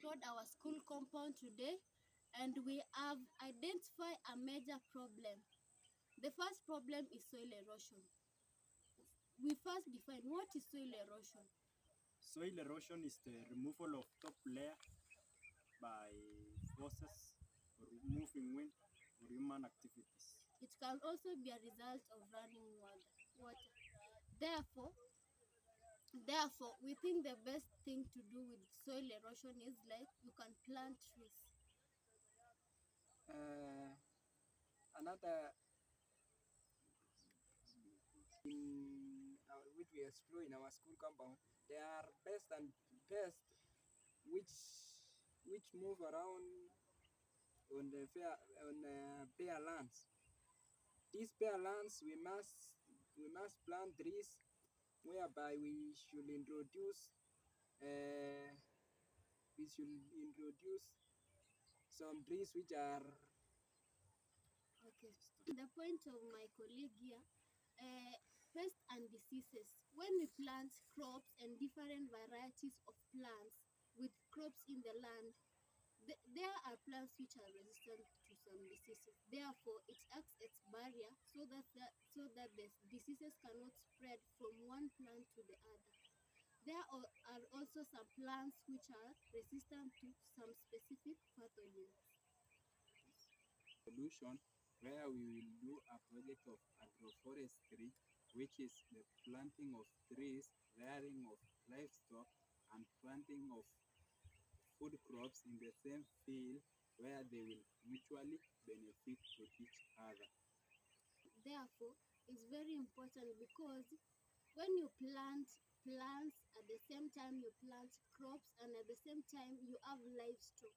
explored our school compound today and we have identified a major problem. The first problem is soil erosion. We first define what is soil erosion. Soil erosion is the removal of top layer by forces or moving wind or human activities. It can also be a result of running water. Therefore, Therefore, we think the best thing to do with soil erosion is like you can plant trees. Uh, Another which we explore in our school compound, they are best and best which move around on the bare lands. These bare lands we must plant trees whereby uh, we should introduce some trees which are Okay. The point of my colleague here, uh, pests and diseases. When we plant crops and different varieties of plants with crops in the land, there are plants which are resistant to some diseases. Therefore, it acts as barrier so that the diseases cannot spread from one plant to the other. There are also some plants which are resistant to some specific pathogens. Solution where we will do a project of agroforestry, which is the planting of trees, rearing of livestock, and planting of food crops in the same field where they will mutually benefit to each other. Therefore, it's very important because when you plant plants at the same time you plant crops and at the same time you have livestock,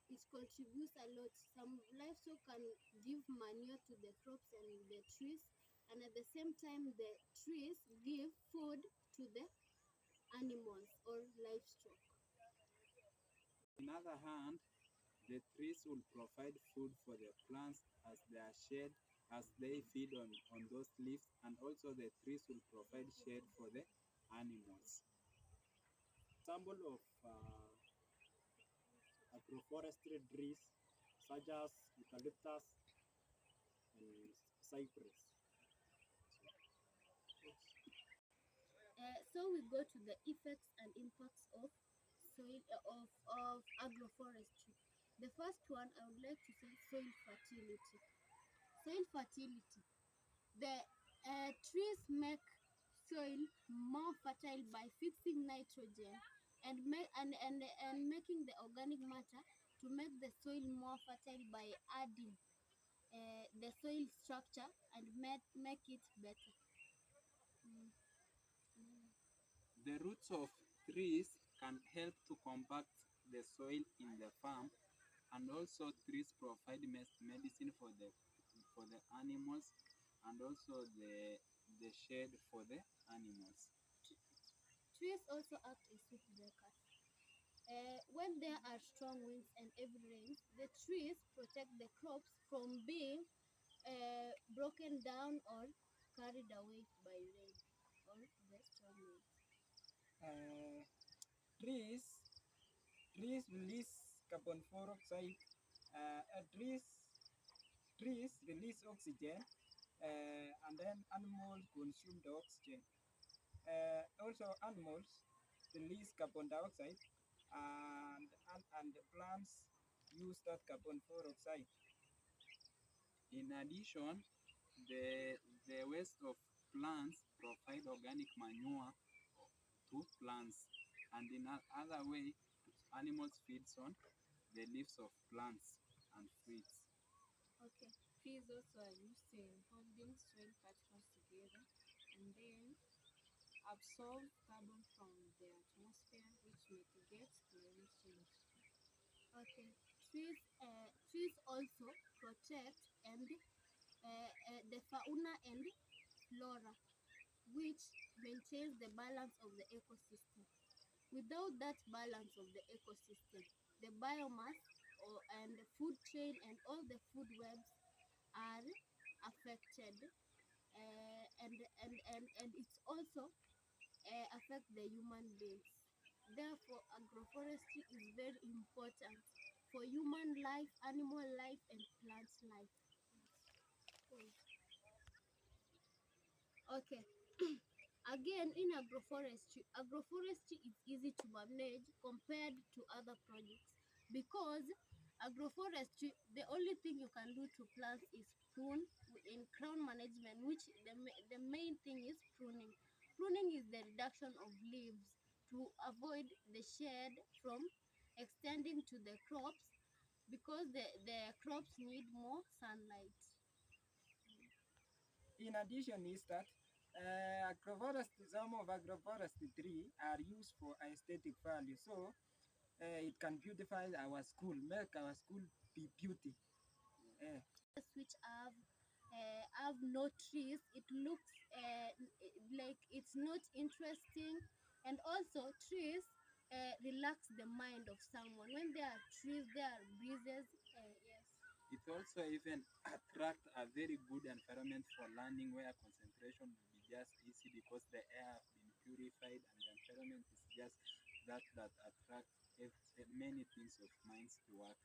it contributes a lot. Some livestock can give manure to the crops and the trees, and at the same time the trees give food to the animals or livestock. On the other hand, the trees will provide food for the plants as they are shade as they feed on those leaves, and also the trees will provide shade for the animals. Example of agroforestry trees such as eucalyptus and cypress. So we go to the effects and impacts of soil of agroforestry. The first one I would like to say soil fertility. Soil fertility. The trees make soil more fertile by fixing nitrogen and making the organic matter to make the soil more fertile by adding the soil structure and make it better. Mm. The roots of trees can help to compact the soil in the farm, and also trees provide medicine for the animals, and also the shade for the animals. Trees also act as heat breakers. When there are strong winds and heavy rains, the trees protect the crops from being broken down or carried away by rain or the strong winds. uh, trees release carbon dioxide. Uh, uh, trees trees release oxygen, and then animals consume the oxygen. Also, animals release carbon dioxide, and the plants use that carbon dioxide. In addition, the waste of plants provide organic manure to plants, and in other way, animals feeds on the leaves of plants and fruits. Okay. Trees also are used in holding soil particles together and then absorb carbon from the atmosphere, which mitigates climate change. Okay. Trees also protect and the fauna and flora, which maintains the balance of the ecosystem. Without that balance of the ecosystem, the biomass and the food chain and all the food webs are affected, and it's also affect the human beings. Therefore, agroforestry is very important for human life, animal life, and plant life. Okay. Again, in agroforestry is easy to manage compared to other projects because agroforestry, the only thing you can do to plants is prune in crown management, which the main thing is pruning. Pruning is the reduction of leaves to avoid the shade from extending to the crops because the crops need more sunlight. In addition is that agroforestry, some of agroforestry tree are used for aesthetic value. So it can beautify our school, make our school be beauty. Which have no trees, it looks like it's not interesting. And also trees relax the mind of someone. When there are trees, there are breezes. Yes. It also even attract a very good environment for learning where concentration will be just easy because the air have been purified and the environment is just that attract many things of minds to work.